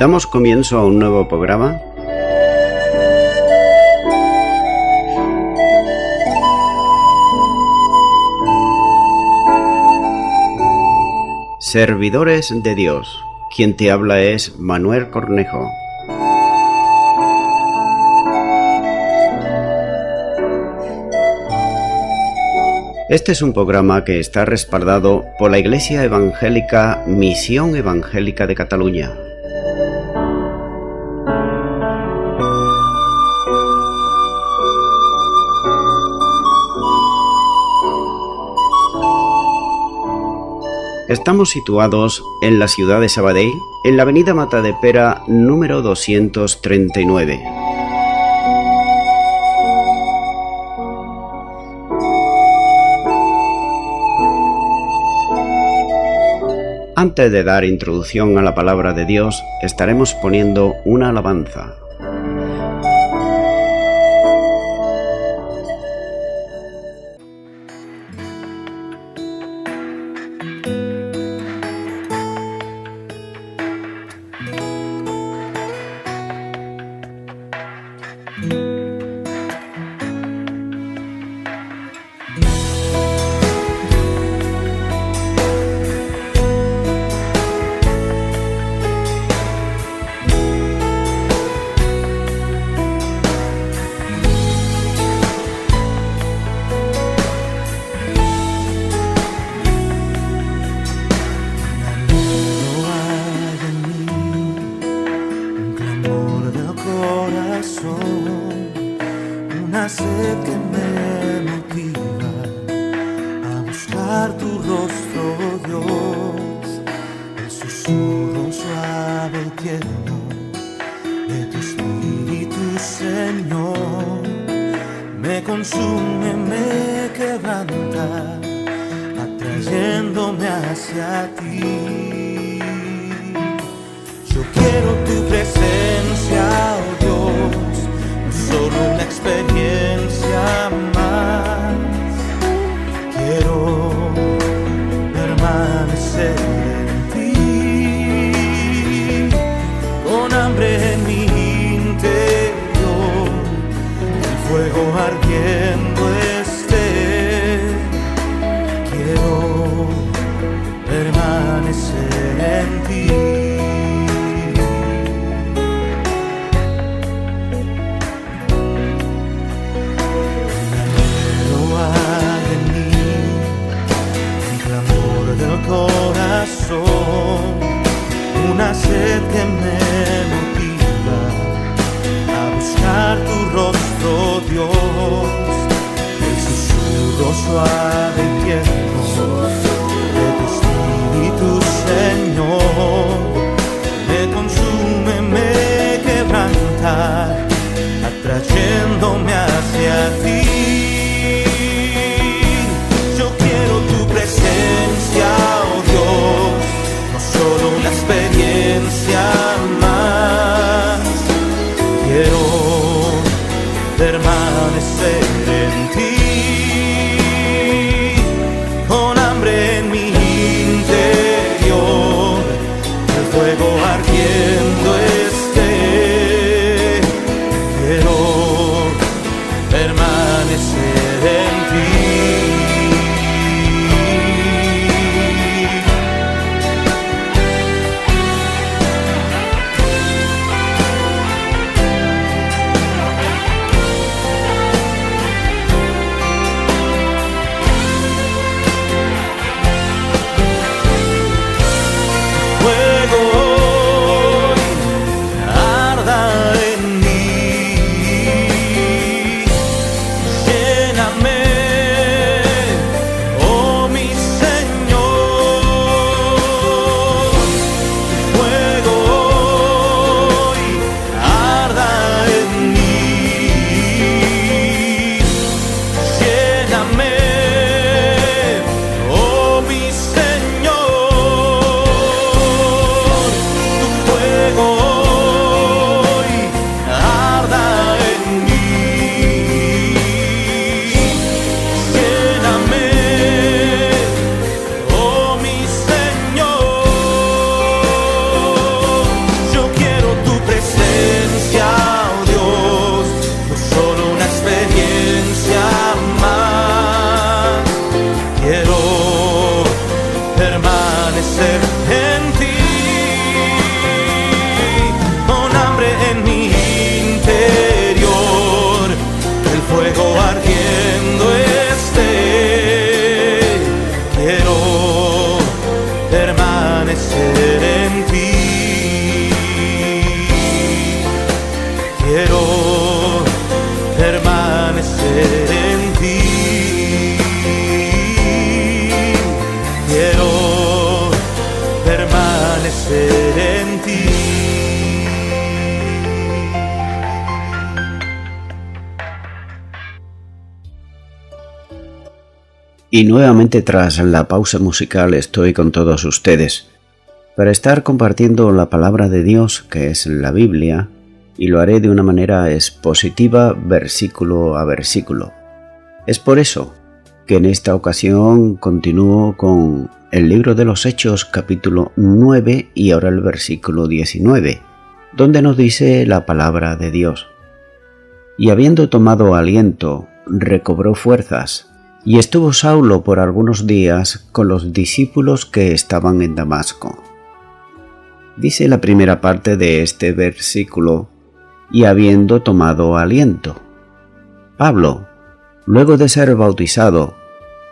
Damos comienzo a un nuevo programa. Servidores de Dios. Quien te habla es Manuel Cornejo. Este es un programa que está respaldado por la Iglesia Evangélica Misión Evangélica de Cataluña. Estamos situados en la ciudad de Sabadell, en la avenida Matadepera número 239. Antes de dar introducción a la palabra de Dios, estaremos poniendo una alabanza. Una sed que me motiva a buscar tu rostro, Dios, el susurro suave y tierno de tu espíritu, Señor, me consume, me quebranta, atrayéndome hacia ti. Yo quiero tu presencia, oh Dios, solo una experiencia más. Quiero permanecer en ti, con hambre en mi interior, el fuego ardiendo esté. Quiero permanecer en ti. Corazón, una sed que me motiva a buscar tu rostro, Dios, el susurro suave y tierno de tu espíritu, Señor, me consume, me quebranta, atrayéndome hacia ti. Yo quiero tu presencia, solo una experiencia más. Quiero permanecer en ti, placer en ti. Y nuevamente tras la pausa musical estoy con todos ustedes para estar compartiendo la palabra de Dios, que es la Biblia, y lo haré de una manera expositiva, versículo a versículo. Es por eso que en esta ocasión continúo con el libro de los Hechos, capítulo 9 y ahora el versículo 19, donde nos dice la palabra de Dios. Y habiendo tomado aliento, recobró fuerzas, y estuvo Saulo por algunos días con los discípulos que estaban en Damasco. Dice la primera parte de este versículo, y habiendo tomado aliento. Pablo, luego de ser bautizado,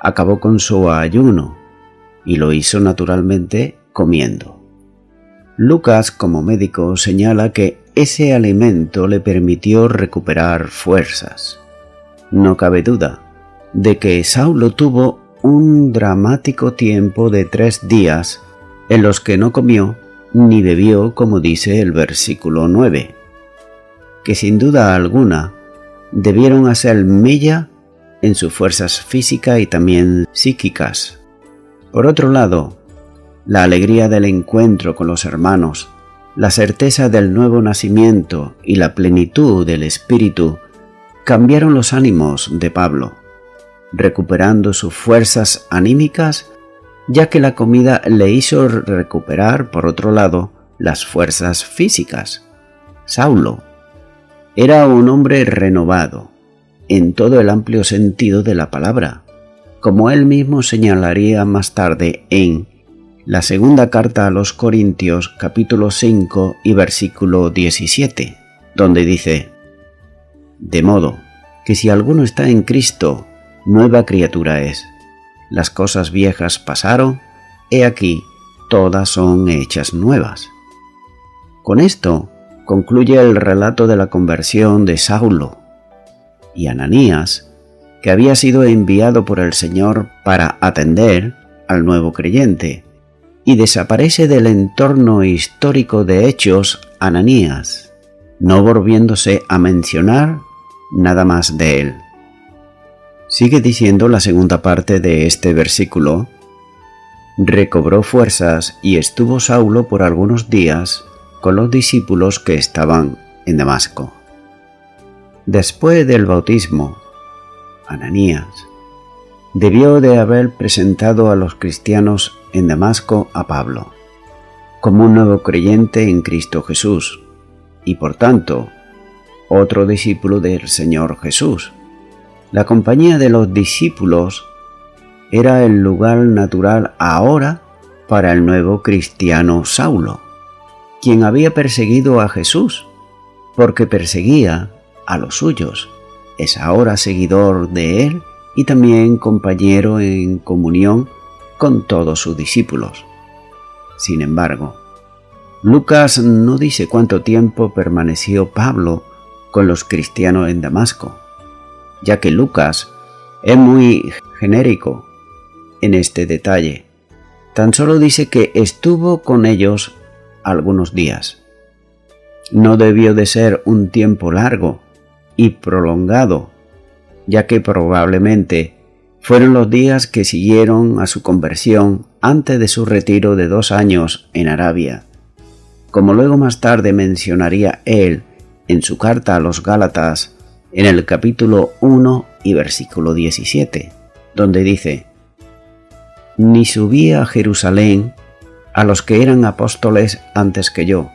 acabó con su ayuno, y lo hizo naturalmente comiendo. Lucas, como médico, señala que ese alimento le permitió recuperar fuerzas. No cabe duda de que Saulo tuvo un dramático tiempo de 3 días en los que no comió ni bebió, como dice el versículo 9, que sin duda alguna debieron hacer mella en sus fuerzas físicas y también psíquicas. Por otro lado, la alegría del encuentro con los hermanos, la certeza del nuevo nacimiento y la plenitud del Espíritu cambiaron los ánimos de Pablo, recuperando sus fuerzas anímicas, ya que la comida le hizo recuperar, por otro lado, las fuerzas físicas. Saulo era un hombre renovado, en todo el amplio sentido de la palabra, como él mismo señalaría más tarde en la segunda carta a los Corintios, capítulo 5 y versículo 17, donde dice: de modo que si alguno está en Cristo, nueva criatura es. Las cosas viejas pasaron, he aquí, todas son hechas nuevas. Con esto concluye el relato de la conversión de Saulo, y Ananías, que había sido enviado por el Señor para atender al nuevo creyente, y desaparece del entorno histórico de Hechos Ananías, no volviéndose a mencionar nada más de él. Sigue diciendo la segunda parte de este versículo: recobró fuerzas y estuvo Saulo por algunos días con los discípulos que estaban en Damasco. Después del bautismo, Ananías debió de haber presentado a los cristianos en Damasco a Pablo como un nuevo creyente en Cristo Jesús y por tanto otro discípulo del Señor Jesús. La compañía de los discípulos era el lugar natural ahora para el nuevo cristiano Saulo, quien había perseguido a Jesús, porque perseguía a los suyos. Es ahora seguidor de él y también compañero en comunión con todos sus discípulos. Sin embargo, Lucas no dice cuánto tiempo permaneció Pablo con los cristianos en Damasco, ya que Lucas es muy genérico en este detalle. Tan solo dice que estuvo con ellos algunos días. No debió de ser un tiempo largo y prolongado, ya que probablemente fueron los días que siguieron a su conversión antes de su retiro de 2 años en Arabia, como luego más tarde mencionaría él en su carta a los Gálatas en el capítulo 1 y versículo 17, donde dice: ni subí a Jerusalén a los que eran apóstoles antes que yo,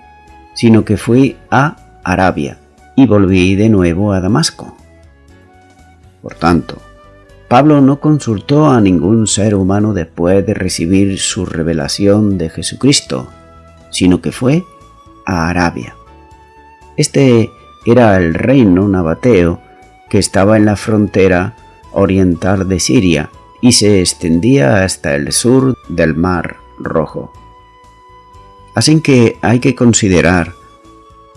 sino que fui a Arabia y volví de nuevo a Damasco. Por tanto, Pablo no consultó a ningún ser humano después de recibir su revelación de Jesucristo, sino que fue a Arabia. Este era el reino nabateo que estaba en la frontera oriental de Siria y se extendía hasta el sur del Mar Rojo. Así que hay que considerar,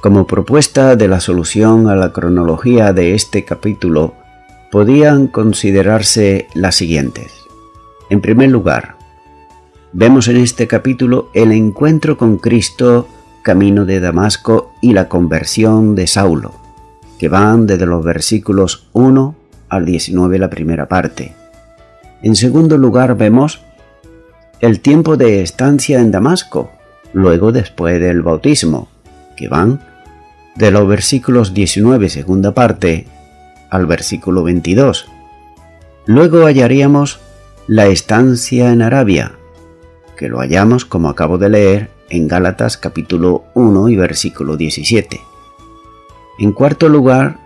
como propuesta de la solución a la cronología de este capítulo, podían considerarse las siguientes. En primer lugar, vemos en este capítulo el encuentro con Cristo camino de Damasco y la conversión de Saulo, que van desde los versículos 1 al 19 la primera parte. En segundo lugar vemos el tiempo de estancia en Damasco, luego después del bautismo, que van de los versículos 19 segunda parte al versículo 22. Luego hallaríamos la estancia en Arabia, que lo hallamos, como acabo de leer, en Gálatas capítulo 1 y versículo 17. En cuarto lugar,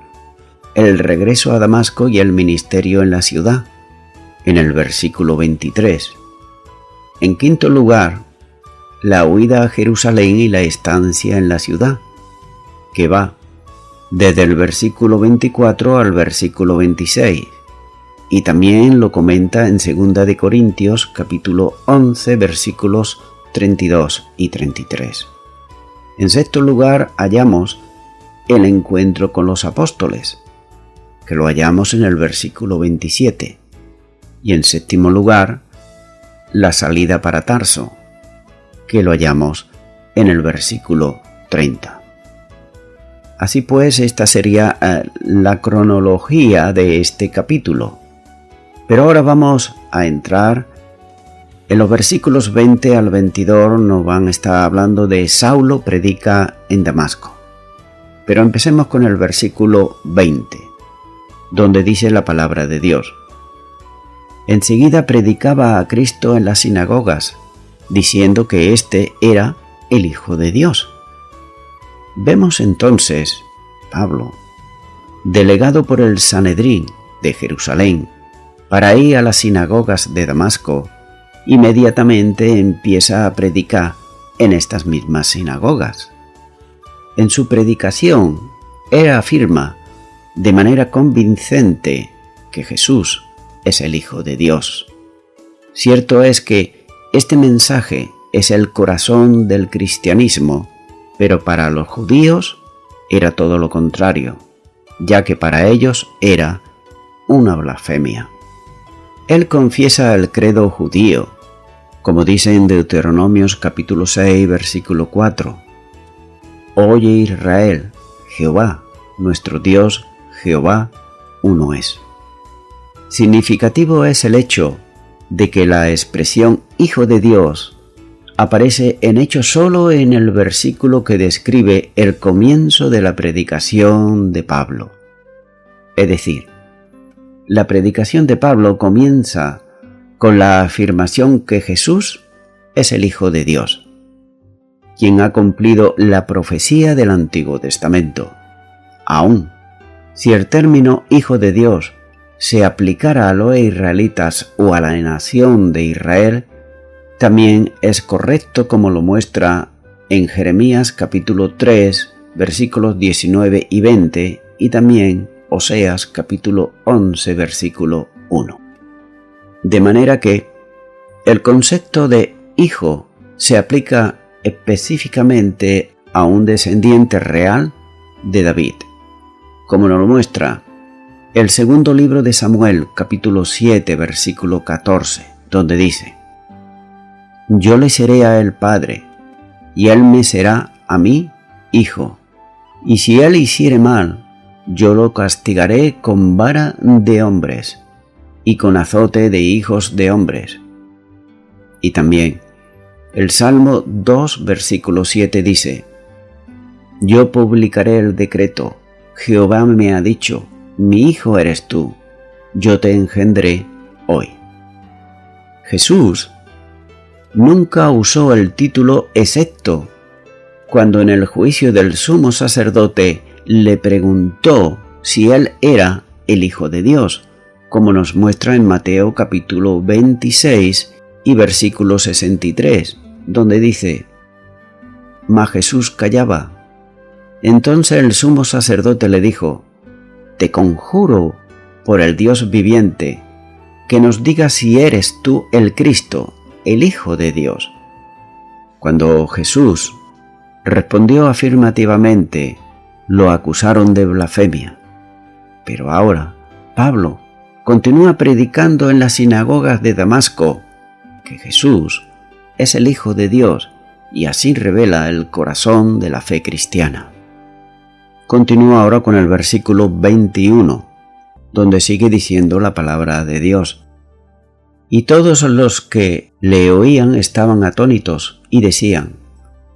el regreso a Damasco y el ministerio en la ciudad, en el versículo 23. En quinto lugar, la huida a Jerusalén y la estancia en la ciudad, que va desde el versículo 24 al versículo 26, y también lo comenta en 2 de Corintios capítulo 11 versículos 32 y 33. En sexto lugar hallamos el encuentro con los apóstoles, que lo hallamos en el versículo 27, y en séptimo lugar la salida para Tarso, que lo hallamos en el versículo 30. Así pues, esta sería la cronología de este capítulo. Pero ahora vamos a entrar en los versículos 20 al 22, nos van a estar hablando de Saulo predica en Damasco. Pero empecemos con el versículo 20, donde dice la palabra de Dios. Enseguida predicaba a Cristo en las sinagogas, diciendo que éste era el Hijo de Dios. Vemos entonces Pablo, delegado por el Sanedrín de Jerusalén, para ir a las sinagogas de Damasco, inmediatamente empieza a predicar en estas mismas sinagogas. En su predicación, él afirma de manera convincente que Jesús es el Hijo de Dios. Cierto es que este mensaje es el corazón del cristianismo, pero para los judíos era todo lo contrario, ya que para ellos era una blasfemia. Él confiesa el credo judío, como dice en Deuteronomios capítulo 6, versículo 4. Oye Israel, Jehová, nuestro Dios, Jehová, uno es. Significativo es el hecho de que la expresión Hijo de Dios aparece en hecho solo en el versículo que describe el comienzo de la predicación de Pablo. Es decir, la predicación de Pablo comienza con la afirmación que Jesús es el Hijo de Dios, quien ha cumplido la profecía del Antiguo Testamento. Aún, si el término Hijo de Dios se aplicara a los israelitas o a la nación de Israel, también es correcto, como lo muestra en Jeremías capítulo 3, versículos 19 y 20, y también Oseas capítulo 11, versículo 1. De manera que el concepto de hijo se aplica específicamente a un descendiente real de David, como nos lo muestra el segundo libro de Samuel, capítulo 7, versículo 14, donde dice: Yo le seré a él padre, y él me será a mí hijo, y si él hiciere mal, yo lo castigaré con vara de hombres, y con azote de hijos de hombres. Y también el Salmo 2, versículo 7 dice: Yo publicaré el decreto, Jehová me ha dicho, mi hijo eres tú, yo te engendré hoy. Jesús nunca usó el título excepto cuando en el juicio del sumo sacerdote le preguntó si él era el Hijo de Dios, como nos muestra en Mateo capítulo 26 y versículo 63, donde dice: Mas Jesús callaba. Entonces el sumo sacerdote le dijo: Te conjuro por el Dios viviente, que nos digas si eres tú el Cristo, el Hijo de Dios. Cuando Jesús respondió afirmativamente, lo acusaron de blasfemia. Pero ahora Pablo continúa predicando en las sinagogas de Damasco que Jesús es el Hijo de Dios, y así revela el corazón de la fe cristiana. Continúa ahora con el versículo 21, donde sigue diciendo la palabra de Dios. Y todos los que le oían estaban atónitos y decían: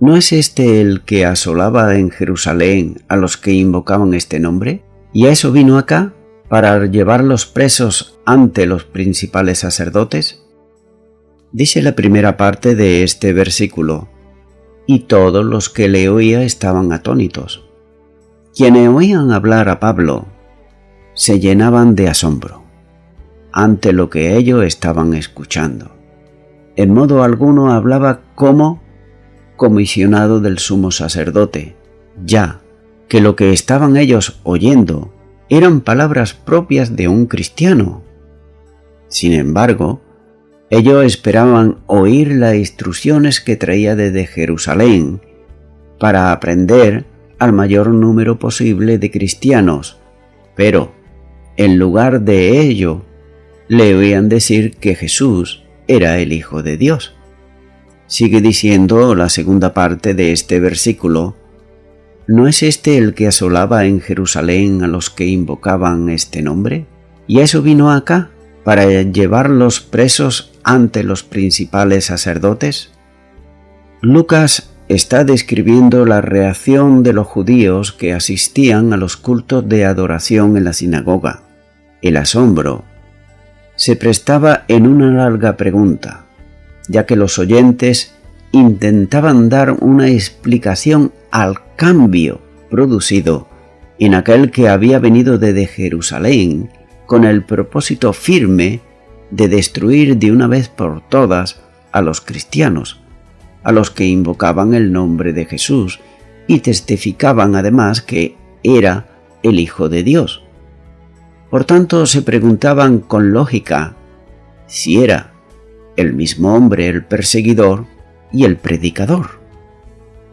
¿no es este el que asolaba en Jerusalén a los que invocaban este nombre? ¿Y a eso vino acá, para llevarlos presos ante los principales sacerdotes? Dice la primera parte de este versículo: y todos los que le oían estaban atónitos. Quienes oían hablar a Pablo se llenaban de asombro ante lo que ellos estaban escuchando. En modo alguno hablaba como comisionado del sumo sacerdote, ya que lo que estaban ellos oyendo eran palabras propias de un cristiano. Sin embargo, ellos esperaban oír las instrucciones que traía desde Jerusalén para aprender al mayor número posible de cristianos, pero en lugar de ello le oían decir que Jesús era el Hijo de Dios. Sigue diciendo la segunda parte de este versículo: ¿no es este el que asolaba en Jerusalén a los que invocaban este nombre? ¿Y eso vino acá, para llevarlos presos ante los principales sacerdotes? Lucas está describiendo la reacción de los judíos que asistían a los cultos de adoración en la sinagoga. El asombro se prestaba en una larga pregunta, ya que los oyentes intentaban dar una explicación al cambio producido en aquel que había venido desde Jerusalén con el propósito firme de destruir de una vez por todas a los cristianos, a los que invocaban el nombre de Jesús y testificaban además que era el Hijo de Dios. Por tanto, se preguntaban con lógica si era el mismo hombre el perseguidor y el predicador.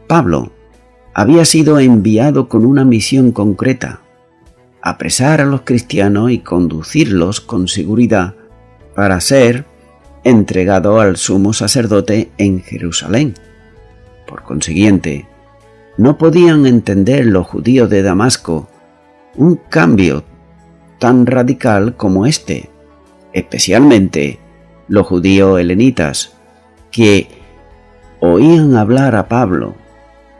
Pablo había sido enviado con una misión concreta: apresar a los cristianos y conducirlos con seguridad para ser entregado al sumo sacerdote en Jerusalén. Por consiguiente, no podían entender los judíos de Damasco un cambio tan radical como este, especialmente los judíos helenitas, que oían hablar a Pablo,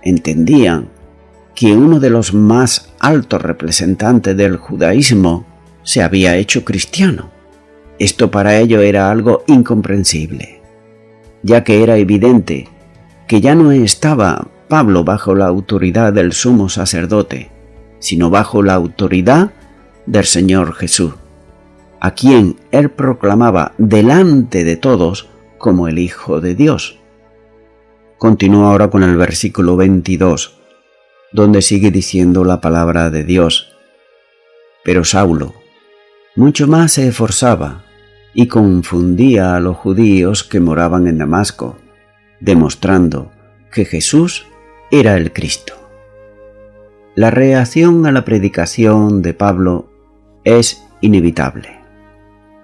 entendían que uno de los más altos representantes del judaísmo se había hecho cristiano. Esto para ellos era algo incomprensible, ya que era evidente que ya no estaba Pablo bajo la autoridad del sumo sacerdote, sino bajo la autoridad del Señor Jesús, a quien él proclamaba delante de todos como el Hijo de Dios. Continúa ahora con el versículo 22, donde sigue diciendo la palabra de Dios: pero Saulo mucho más se esforzaba y confundía a los judíos que moraban en Damasco, demostrando que Jesús era el Cristo. La reacción a la predicación de Pablo es inevitable,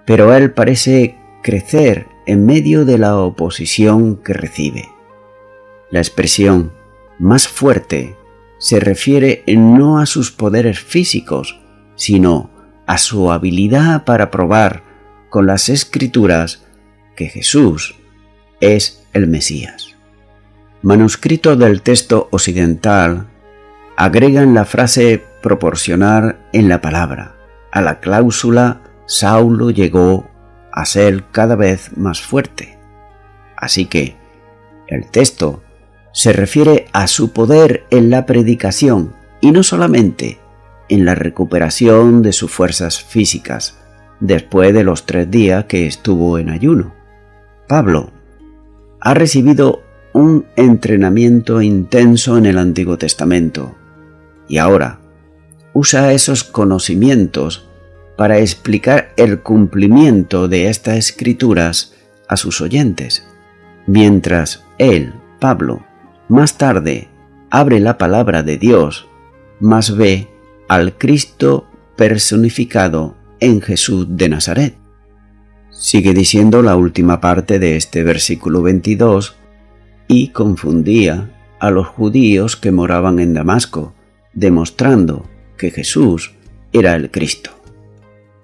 pero él parece crecer en medio de la oposición que recibe. La expresión más fuerte se refiere no a sus poderes físicos, sino a su habilidad para probar con las Escrituras que Jesús es el Mesías. Manuscritos del texto occidental agregan la frase proporcional en la palabra a la cláusula Saulo llegó a ser cada vez más fuerte. Así que el texto se refiere a su poder en la predicación y no solamente en la recuperación de sus fuerzas físicas después de los 3 días que estuvo en ayuno. Pablo ha recibido un entrenamiento intenso en el Antiguo Testamento y ahora usa esos conocimientos para explicar el cumplimiento de estas escrituras a sus oyentes, mientras él, Pablo, más tarde abre la palabra de Dios, más ve al Cristo personificado en Jesús de Nazaret. Sigue diciendo la última parte de este versículo 22, y confundía a los judíos que moraban en Damasco, demostrando que Jesús era el Cristo.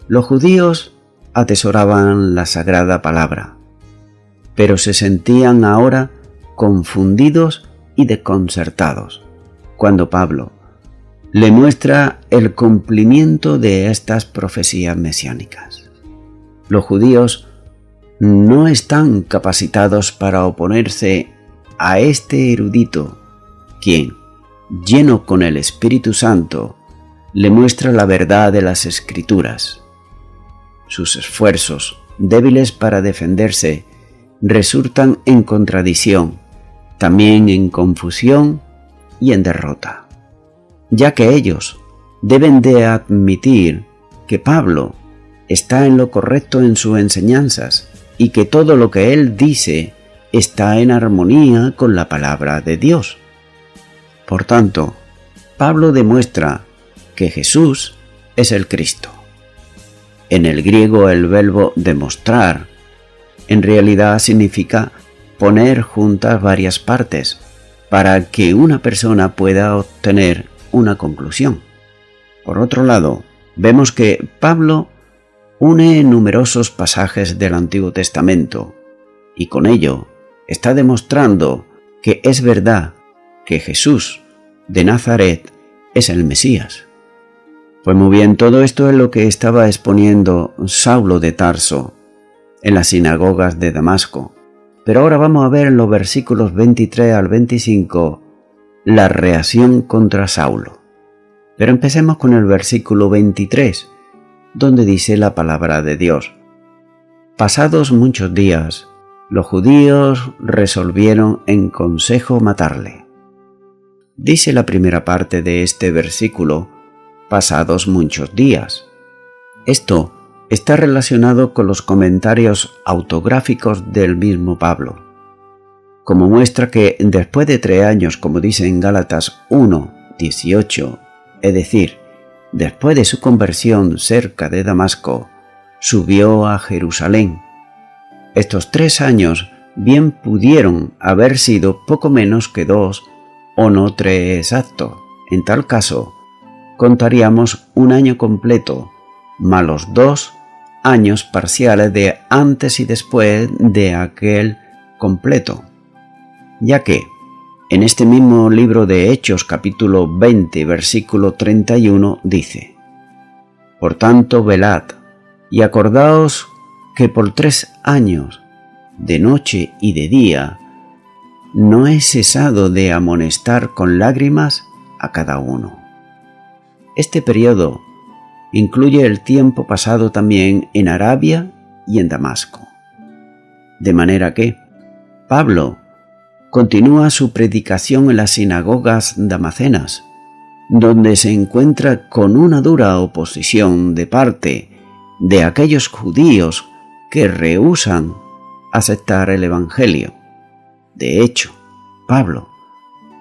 Los judíos atesoraban la sagrada palabra, pero se sentían ahora confundidos y desconcertados cuando Pablo le muestra el cumplimiento de estas profecías mesiánicas. Los judíos no están capacitados para oponerse a este erudito, quien, lleno con el Espíritu Santo, le muestra la verdad de las Escrituras. Sus esfuerzos, débiles para defenderse, resultan en contradicción, también en confusión y en derrota, ya que ellos deben de admitir que Pablo está en lo correcto en sus enseñanzas y que todo lo que él dice está en armonía con la palabra de Dios. Por tanto, Pablo demuestra que Jesús es el Cristo. En el griego el verbo demostrar en realidad significa poner juntas varias partes para que una persona pueda obtener una conclusión. Por otro lado, vemos que Pablo une numerosos pasajes del Antiguo Testamento y con ello está demostrando que es verdad que Jesús de Nazaret es el Mesías. Pues muy bien, todo esto es lo que estaba exponiendo Saulo de Tarso en las sinagogas de Damasco. Pero ahora vamos a ver en los versículos 23 al 25 la reacción contra Saulo. Pero empecemos con el versículo 23, donde dice la palabra de Dios. Pasados muchos días, los judíos resolvieron en consejo matarle. Dice la primera parte de este versículo, pasados muchos días. Esto está relacionado con los comentarios autográficos del mismo Pablo, como muestra que después de 3 años, como dice en Gálatas 1:18, es decir, después de su conversión cerca de Damasco, subió a Jerusalén. Estos 3 años bien pudieron haber sido poco menos que 2 o no 3 exactos. En tal caso, contaríamos un año completo, más los 2 años parciales de antes y después de aquel completo, ya que en este mismo libro de Hechos capítulo 20 versículo 31 dice: Por tanto velad y acordaos que por 3 años, de noche y de día, no he cesado de amonestar con lágrimas a cada uno. Este periodo incluye el tiempo pasado también en Arabia y en Damasco. De manera que Pablo continúa su predicación en las sinagogas damasenas, donde se encuentra con una dura oposición de parte de aquellos judíos que rehúsan aceptar el Evangelio. De hecho, Pablo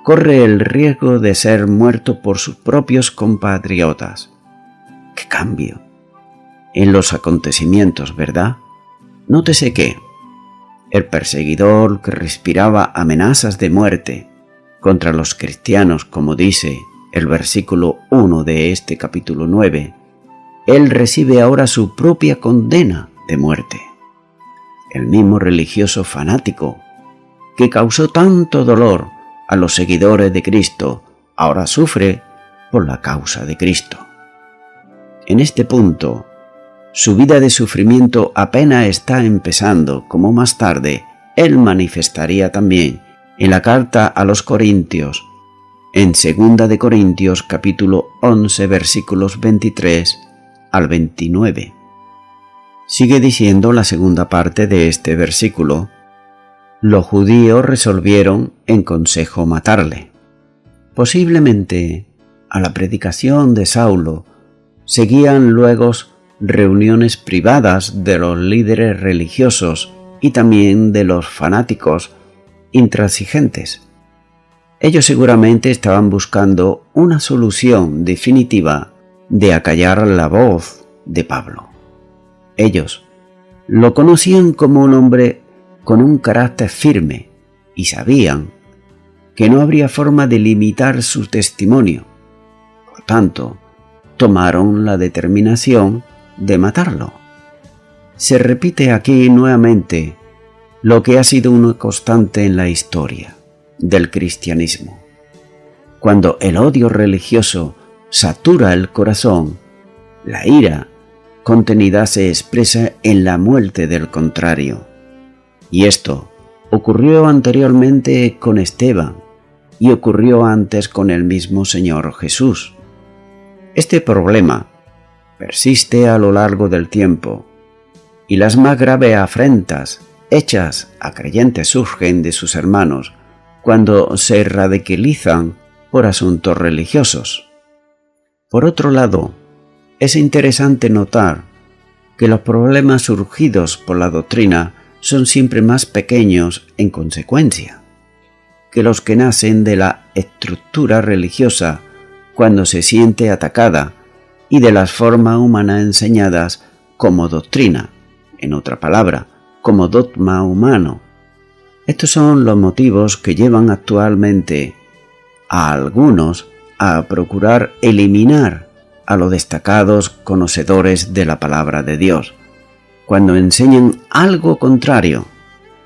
corre el riesgo de ser muerto por sus propios compatriotas. ¡Qué cambio en los acontecimientos!, ¿verdad? Nótese que el perseguidor que respiraba amenazas de muerte contra los cristianos, como dice el versículo 1 de este capítulo 9, él recibe ahora su propia condena de muerte. El mismo religioso fanático que causó tanto dolor a los seguidores de Cristo, ahora sufre por la causa de Cristo. En este punto, su vida de sufrimiento apenas está empezando, como más tarde él manifestaría también en la carta a los Corintios, en 2 de Corintios capítulo 11 versículos 23 al 29. Sigue diciendo la segunda parte de este versículo: los judíos resolvieron en consejo matarle. Posiblemente a la predicación de Saulo seguían luego reuniones privadas de los líderes religiosos y también de los fanáticos intransigentes. Ellos seguramente estaban buscando una solución definitiva de acallar la voz de Pablo. Ellos Lo conocían como un hombre con un carácter firme y sabían que no habría forma de limitar su testimonio. Por tanto, tomaron la determinación de matarlo. Se repite aquí nuevamente lo que ha sido una constante en la historia del cristianismo. Cuando el odio religioso satura el corazón, la ira contenida se expresa en la muerte del contrario. Y esto ocurrió anteriormente con Esteban y ocurrió antes con el mismo Señor Jesús. Este problema persiste a lo largo del tiempo y las más graves afrentas hechas a creyentes surgen de sus hermanos cuando se radicalizan por asuntos religiosos. Por otro lado, es interesante notar que los problemas surgidos por la doctrina son siempre más pequeños en consecuencia que los que nacen de la estructura religiosa cuando se siente atacada y de las formas humanas enseñadas como doctrina, en otra palabra, como dogma humano. Estos son los motivos que llevan actualmente a algunos a procurar eliminar a los destacados conocedores de la palabra de Dios, cuando enseñan algo contrario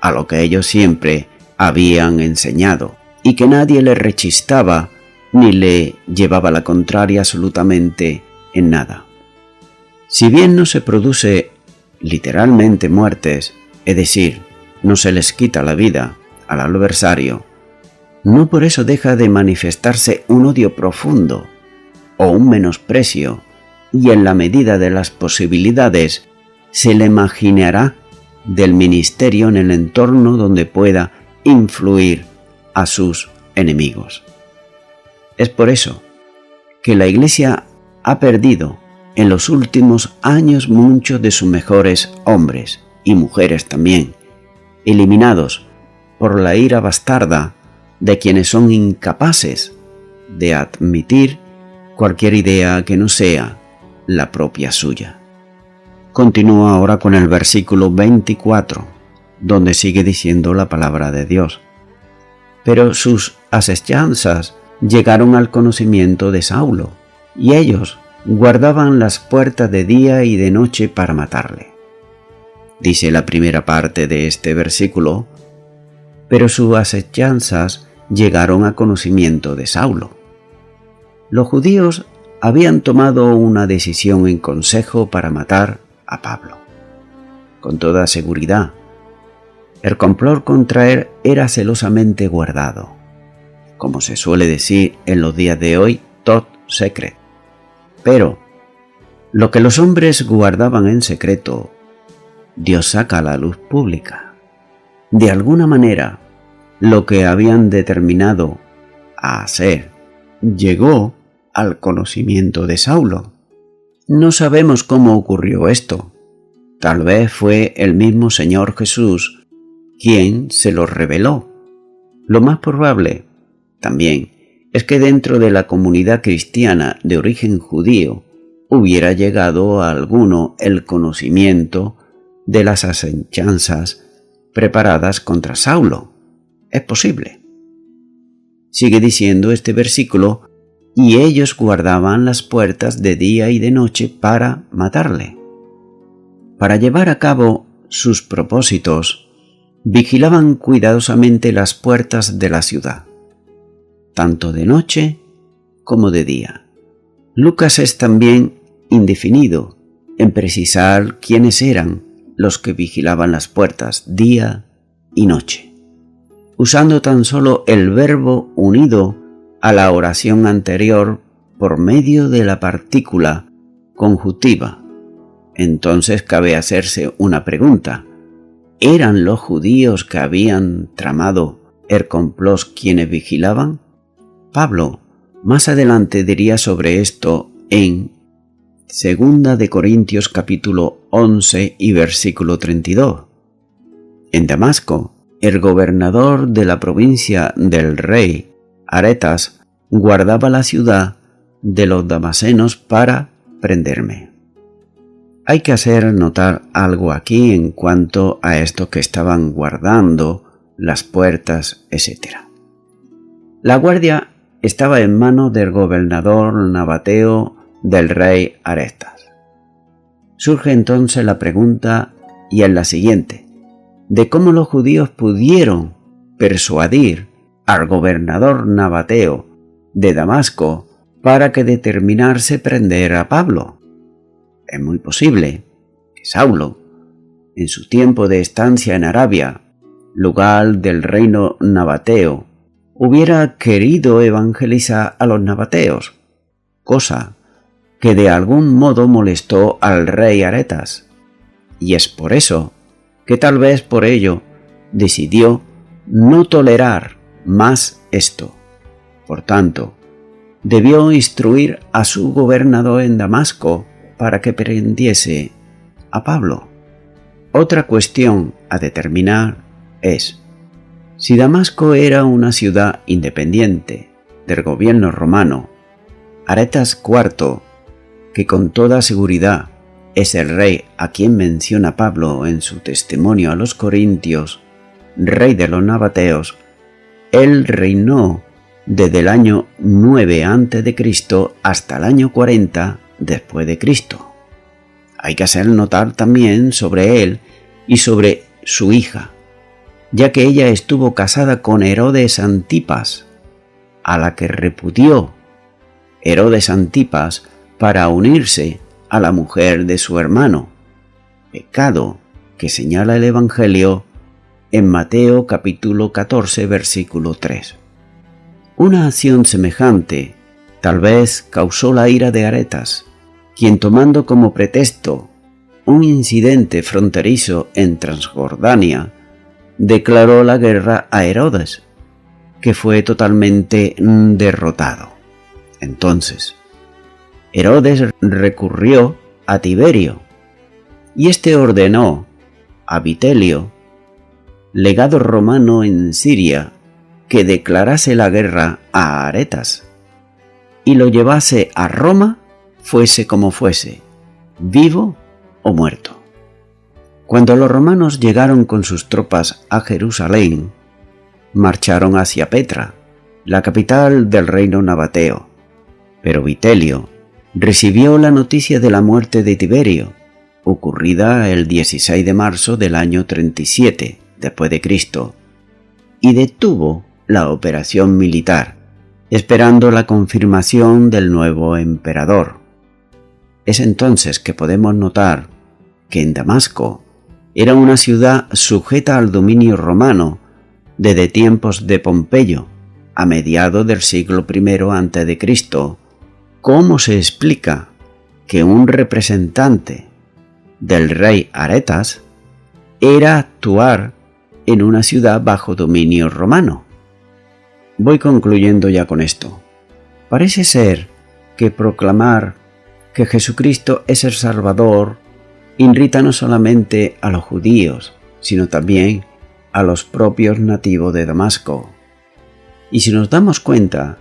a lo que ellos siempre habían enseñado, y que nadie le rechistaba ni le llevaba la contraria absolutamente en nada. Si bien no se produce literalmente muertes, es decir, no se les quita la vida al adversario, no por eso deja de manifestarse un odio profundo o un menosprecio, y en la medida de las posibilidades se le imaginará del ministerio en el entorno donde pueda influir a sus enemigos. Es por eso que la Iglesia ha perdido en los últimos años muchos de sus mejores hombres y mujeres también, eliminados por la ira bastarda de quienes son incapaces de admitir cualquier idea que no sea la propia suya. Continúa ahora con el versículo 24, donde sigue diciendo la palabra de Dios. Pero sus asechanzas llegaron al conocimiento de Saulo, y ellos guardaban las puertas de día y de noche para matarle. Dice la primera parte de este versículo, pero sus asechanzas llegaron a conocimiento de Saulo. Los judíos habían tomado una decisión en consejo para matar a Pablo. Con toda seguridad, el complot contra él era celosamente guardado. Como se suele decir en los días de hoy, top secret. Pero lo que los hombres guardaban en secreto, Dios saca a la luz pública. De alguna manera, lo que habían determinado a hacer llegó al conocimiento de Saulo. No sabemos cómo ocurrió esto. Tal vez fue el mismo Señor Jesús quien se lo reveló. Lo más probable, también, es que dentro de la comunidad cristiana de origen judío hubiera llegado a alguno el conocimiento de las asechanzas preparadas contra Saulo. Es posible. Sigue diciendo este versículo, y ellos guardaban las puertas de día y de noche para matarle. Para llevar a cabo sus propósitos, vigilaban cuidadosamente las puertas de la ciudad, tanto de noche como de día. Lucas es también indefinido en precisar quiénes eran los que vigilaban las puertas día y noche, usando tan solo el verbo unido a la oración anterior por medio de la partícula conjuntiva. Entonces cabe hacerse una pregunta. ¿Eran los judíos que habían tramado el complot quienes vigilaban? Pablo más adelante diría sobre esto en 2 de Corintios capítulo 11 y versículo 32. En Damasco, el gobernador de la provincia del rey Aretas guardaba la ciudad de los damasenos para prenderme. Hay que hacer notar algo aquí en cuanto a estos que estaban guardando las puertas, etc. La guardia estaba en manos del gobernador nabateo del rey Arestas. Surge entonces la pregunta, y es la siguiente, de cómo los judíos pudieron persuadir al gobernador nabateo de Damasco para que determinase prender a Pablo. Es muy posible que Saulo, en su tiempo de estancia en Arabia, lugar del reino nabateo, hubiera querido evangelizar a los nabateos, cosa que de algún modo molestó al rey Aretas, y es por eso que tal vez por ello decidió no tolerar más esto. Por tanto, debió instruir a su gobernador en Damasco para que prendiese a Pablo. Otra cuestión a determinar es si Damasco era una ciudad independiente del gobierno romano. Aretas IV, que con toda seguridad es el rey a quien menciona Pablo en su testimonio a los corintios, rey de los nabateos, él reinó desde el año 9 a.C. hasta el año 40 después de Cristo. Hay que hacer notar también sobre él y sobre su hija, ya que ella estuvo casada con Herodes Antipas, a la que repudió Herodes Antipas para unirse a la mujer de su hermano, pecado que señala el Evangelio en Mateo capítulo 14 versículo 3. Una acción semejante tal vez causó la ira de Aretas, quien tomando como pretexto un incidente fronterizo en Transjordania, declaró la guerra a Herodes, que fue totalmente derrotado. Entonces, Herodes recurrió a Tiberio, y éste ordenó a Vitelio, legado romano en Siria, que declarase la guerra a Aretas y lo llevase a Roma, fuese como fuese, vivo o muerto. Cuando los romanos llegaron con sus tropas a Jerusalén, marcharon hacia Petra, la capital del reino nabateo, pero Vitelio recibió la noticia de la muerte de Tiberio, ocurrida el 16 de marzo del año 37 después de Cristo, y detuvo la operación militar, esperando la confirmación del nuevo emperador. Es entonces que podemos notar que en Damasco era una ciudad sujeta al dominio romano desde tiempos de Pompeyo, a mediados del siglo I a.C. ¿Cómo se explica que un representante del rey Aretas era actuar en una ciudad bajo dominio romano? Voy concluyendo ya con esto. Parece ser que proclamar que Jesucristo es el Salvador irrita no solamente a los judíos, sino también a los propios nativos de Damasco. Y si nos damos cuenta,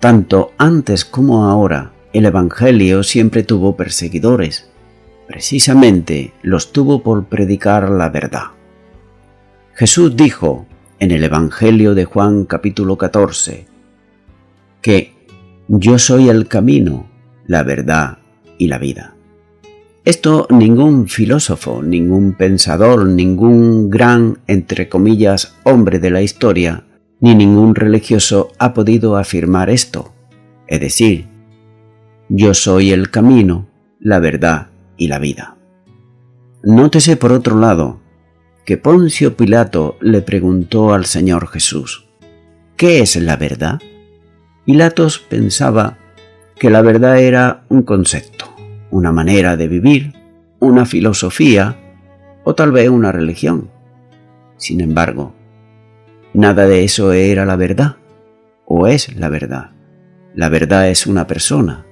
tanto antes como ahora, el Evangelio siempre tuvo perseguidores. Precisamente los tuvo por predicar la verdad. Jesús dijo en el Evangelio de Juan capítulo 14 que yo soy el camino, la verdad y la vida. Esto ningún filósofo, ningún pensador, ningún gran, entre comillas, hombre de la historia, ni ningún religioso ha podido afirmar esto. Es decir, yo soy el camino, la verdad y la vida. Nótese por otro lado que Poncio Pilato le preguntó al Señor Jesús, ¿qué es la verdad? Pilatos pensaba que la verdad era un concepto, una manera de vivir, una filosofía o tal vez una religión. Sin embargo, nada de eso era la verdad, o es la verdad. La verdad es una persona,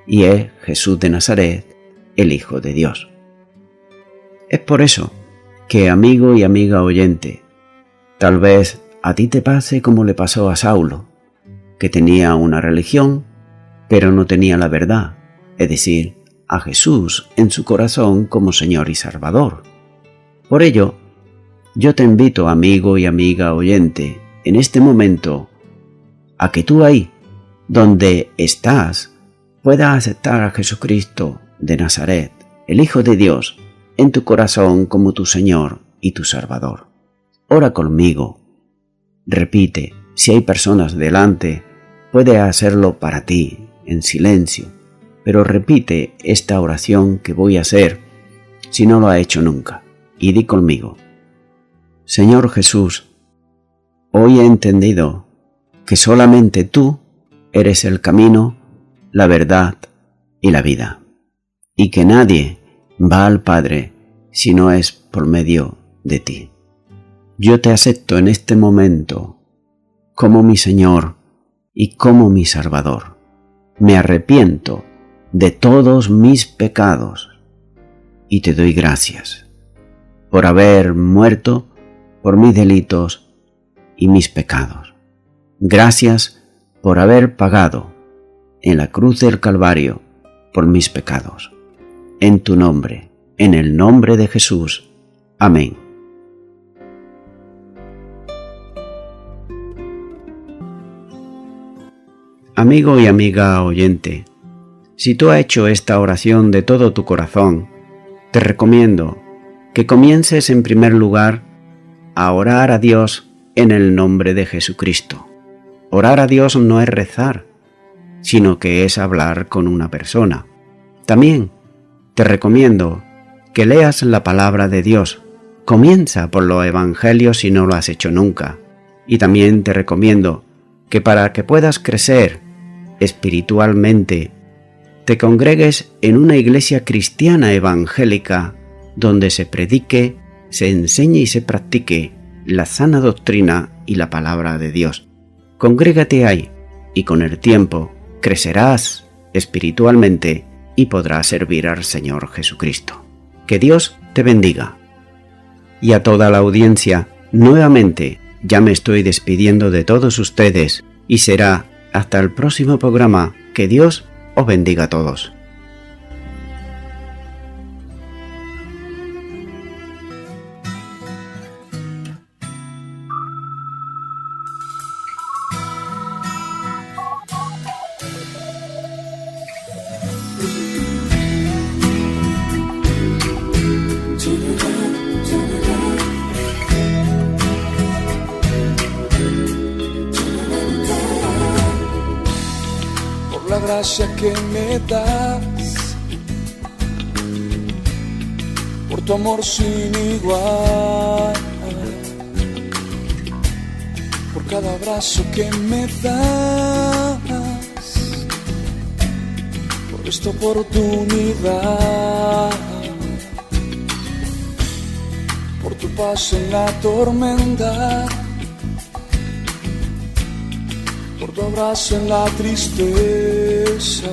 y es Jesús de Nazaret, el Hijo de Dios. Es por eso que, amigo y amiga oyente, tal vez a ti te pase como le pasó a Saulo, que tenía una religión, pero no tenía la verdad, es decir, a Jesús en su corazón como Señor y Salvador. Por ello, yo te invito, amigo y amiga oyente, en este momento, a que tú ahí, donde estás, puedas aceptar a Jesucristo de Nazaret, el Hijo de Dios, en tu corazón como tu Señor y tu Salvador. Ora conmigo. Repite, si hay personas delante, puede hacerlo para ti, en silencio, pero repite esta oración que voy a hacer si no lo ha hecho nunca, y di conmigo. Señor Jesús, hoy he entendido que solamente tú eres el camino, la verdad y la vida, y que nadie va al Padre si no es por medio de ti. Yo te acepto en este momento como mi Señor y como mi Salvador. Me arrepiento de todos mis pecados y te doy gracias por haber muerto por mis delitos y mis pecados. Gracias por haber pagado en la cruz del Calvario por mis pecados. En tu nombre, en el nombre de Jesús. Amén. Amigo y amiga oyente, si tú has hecho esta oración de todo tu corazón, te recomiendo que comiences en primer lugar a orar a Dios en el nombre de Jesucristo. Orar a Dios no es rezar, sino que es hablar con una persona. También te recomiendo que leas la palabra de Dios. Comienza por los evangelios si no lo has hecho nunca. Y también te recomiendo que para que puedas crecer espiritualmente, te congregues en una iglesia cristiana evangélica donde se predique, se enseñe y se practique la sana doctrina y la palabra de Dios. Congrégate ahí y con el tiempo crecerás espiritualmente y podrás servir al Señor Jesucristo. Que Dios te bendiga. Y a toda la audiencia, nuevamente, ya me estoy despidiendo de todos ustedes y será hasta el próximo programa. Que Dios os bendiga a todos. La gracia que me das, por tu amor sin igual, por cada abrazo que me das, por esta oportunidad, por tu paz en la tormenta, por tu abrazo en la tristeza,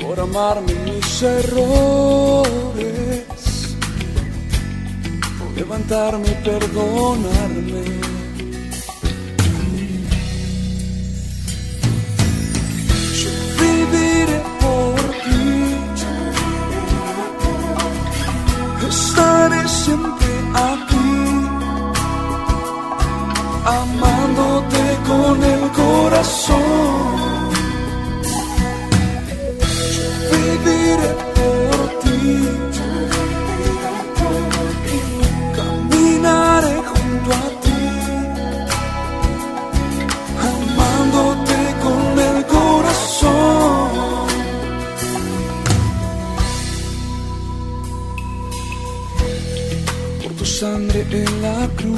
por amarme en mis errores, por levantarme y perdonarme. Yo viviré por ti, estaré siempre aquí, amándote con el corazón. Yo viviré por ti, caminaré junto a ti, amándote con el corazón. Por tu sangre en la cruz,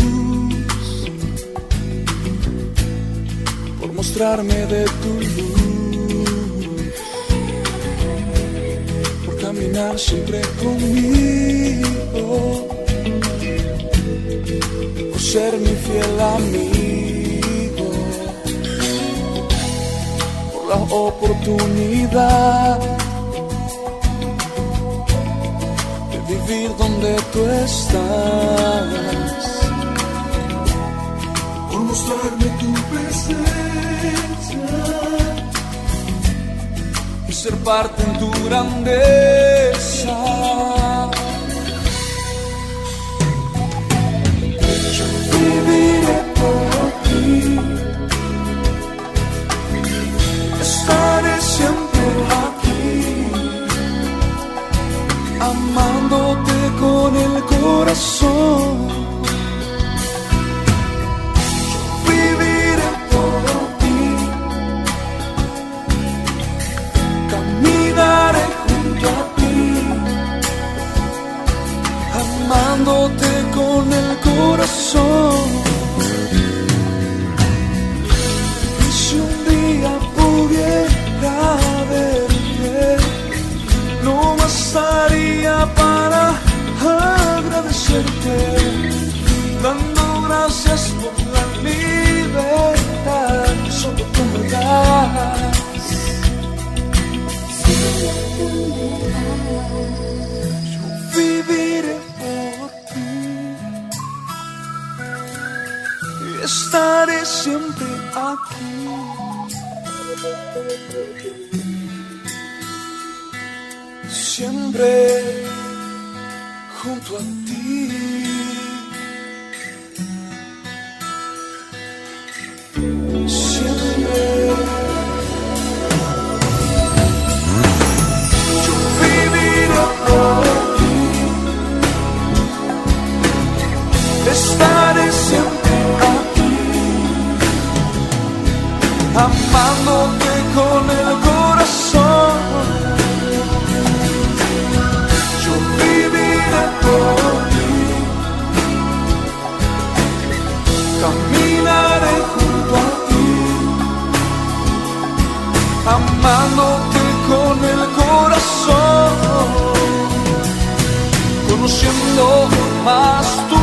mostrarme de tu luz, por caminar siempre conmigo, por ser mi fiel amigo, por la oportunidad de vivir donde tú estás, por mostrarme tu presencia y ser parte en tu grandeza. Yo viviré por ti, estaré siempre aquí, amándote con el corazón. Amándote con el corazón. Y si un día pudiera verte, no bastaría para agradecerte, dando gracias por la libertad que solo tú me das. Yo viviré por ti, estaré siempre aquí, siempre junto a ti. Siempre. Yo viviré por ti, estaré siempre aquí, amándote con el corazón. Yo viviré por ti, caminaré junto a ti, amándote con el corazón, conociendo más tu